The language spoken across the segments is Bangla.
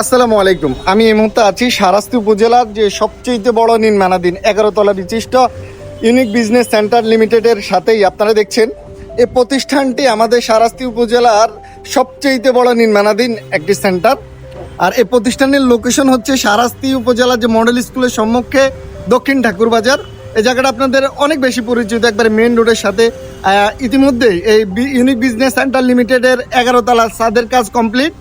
আসসালামু আলাইকুম। আমি এই মুহূর্তে আছি শাহরাস্তি উপজেলার যে সবচেয়ে বড় নির্মাণাধীন 11 তলা বিশিষ্ট ইউনিক বিজনেস সেন্টার লিমিটেডের সাথেই আপনারা দেখছেন এই প্রতিষ্ঠানটি আমাদের শাহরাস্তি উপজেলার সবচেয়ে বড় নির্মাণাধীন একটি সেন্টার। আর এই প্রতিষ্ঠানের লোকেশন হচ্ছে শাহরাস্তি উপজেলার যে মডেল স্কুলের সম্মুখে দক্ষিণ ঠাকুরবাজার। এই জায়গাটা আপনাদের অনেক বেশি পরিচিত, একবারে মেন রোডের সাথে। ইতিমধ্যেই এই ইউনিক বিজনেস সেন্টার লিমিটেডের 11 তলা ছাদের কাজ কমপ্লিট।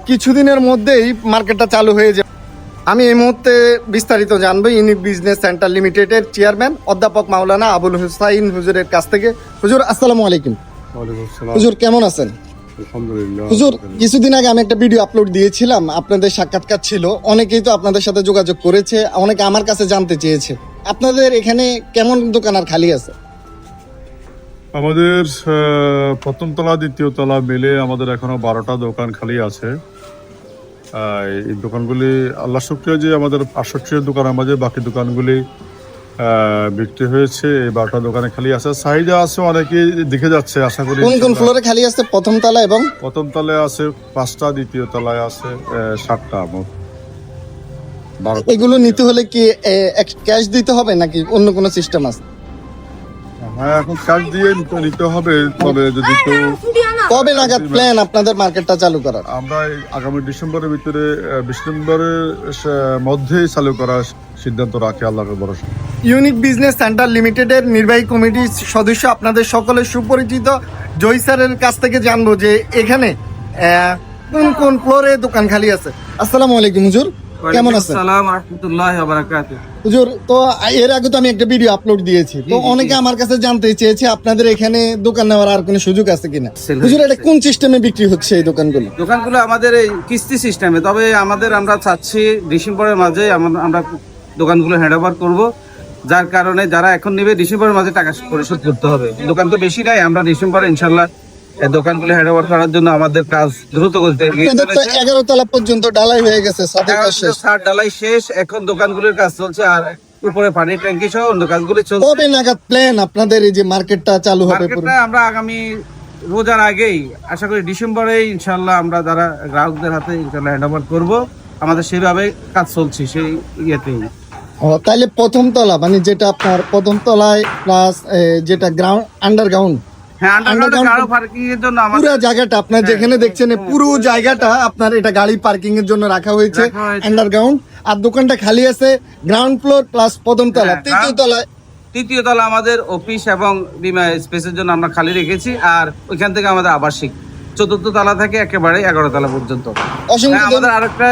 কিছুদিনের মধ্যেই মার্কেটটা চালু হয়ে যাবে। আমি এই মুহূর্তে বিস্তারিত জানবো ইউনিক বিজনেস সেন্টার লিমিটেডের চেয়ারম্যান অধ্যাপক মাওলানা আবুল হুসাইন হুজুরের কাছ থেকে। হুজুর আসসালামু আলাইকুম। হুজুর কেমন আছেন? আলহামদুলিল্লাহ। হুজুর কিছুদিন আগে আমি একটা ভিডিও আপলোড দিয়েছিলাম, আপনাদের সাক্ষাৎকার ছিল, অনেকেই তো আপনাদের সাথে যোগাযোগ করেছে, অনেকে আমার কাছে জানতে চেয়েছে আপনাদের এখানে কেমন দোকান আর খালি আছে। আমাদের প্রথম তলা দ্বিতীয় তলা মিলে আমাদের এখনো 12টা দোকান খালি আছে। এই দোকানগুলি আল্লাহ শুকরিয়া যে আমাদের 65 দোকানের মাঝে বাকি দোকানগুলি বিক্রি হয়েছে। এই 12টা দোকানে খালি আছে, চাহিদা আছে, অনেকেই দেখে যাচ্ছে। আশা করি কোন কোন ফ্লোরে খালি আছে? প্রথম তলা এবং প্রথম তলায় আছে 5টা, দ্বিতীয় তলায় আছে 7টা, মোট 12টা। এগুলো নিতে হলে কি ক্যাশ দিতে হবে নাকি অন্য কোনো সিস্টেম আছে? হ্যাঁ, এখন কাজ দিয়ে নিতে হবে। তবে যদি কেউ কবে নাগাদ প্ল্যান আপনাদের মার্কেটটা চালু করার? আমরা আগামী ডিসেম্বরের ভিতরে 20 ডিসেম্বরের মধ্যেই চালু করার সিদ্ধান্ত রাখি আল্লাহর ভরসা। ইউনিক বিজনেস সেন্টার লিমিটেডের নির্বাহী কমিটির সদস্য আপনাদের সকলের সুপরিচিত জয় স্যারের কাছ থেকে জানবো যে এখানে কোন কোন ফ্লোরে দোকান খালি আছে। আসসালামু আলাইকুম হুজুর, কেমন আছেন? আসসালামু রাহমাতুল্লাহি ওয়া বারাকাতুহু। হুজুর তো এর আগে তো আমি একটা ভিডিও আপলোড দিয়েছি, তো অনেকে আমার কাছে জানতে চেয়েছে আপনাদের এখানে দোকান নেওয়ার আর কোনো সুযোগ আছে কিনা। হুজুর এটা কোন সিস্টেমে বিক্রি হচ্ছে এই দোকানগুলো? দোকানগুলো আমাদের এই কিস্তি সিস্টেমে, তবে আমরা চাচ্ছি ডিসেম্বরের মাঝে আমরা দোকানগুলো হ্যান্ড ওভার করবো। যার কারণে যারা এখন নেবে ডিসেম্বরের মাঝে টাকা পরিশোধ করতে হবে। দোকান তো বেশি নাই, আমরা ডিসেম্বরে ইনশাল্লাহ এই দোকানগুলো হ্যান্ড ওভার করার জন্য আমাদের কাজ দ্রুত করতে। 11 তলা পর্যন্ত ঢালাই হয়ে গেছে, ছাদের কাজ শেষ, ছাদ ঢালাই শেষ, এখন দোকানগুলোর কাজ চলছে আর উপরে পানির ট্যাঙ্কি সহ অন্য কাজগুলো চলছে। কবে নাগাদ প্ল্যান আপনাদের এই যে মার্কেটটা চালু হবে? মার্কেটটা আমরা আগামী রোজার আগেই আশা করি ডিসেম্বরে ইনশাল্লাহ আমরা যারা গ্রাহকদের হাতে ইনশাল্লাহ হ্যান্ড ওভার করবো। আমাদের সেভাবে কাজ চলছে সেই ইয়েতেই। তাইলে প্রথম তলা মানে যেটা আপনার প্রথম তলায় প্লাস যেটা গ্রাউন্ড আন্ডারগ্রাউন্ড, হ্যাঁ, আরো পার্কিং এর জন্য পুরো জায়গাটা আপনার যেখানে দেখছেন পুরো জায়গাটা আপনার এটা গাড়ি পার্কিং এর জন্য রাখা হয়েছে আন্ডারগ্রাউন্ড। আর দোকানটা খালি আছে গ্রাউন্ড ফ্লোর প্লাস প্রথম তলা। তৃতীয় তলা আমাদের অফিস এবং বিমা স্পেসের জন্য আমরা খালি রেখেছি, আর ওইখান থেকে আমাদের আবাসিক 4র্থ তলা থেকে একেবারে 11 তলা পর্যন্ত। অসংখ্য আমাদের আরেকটা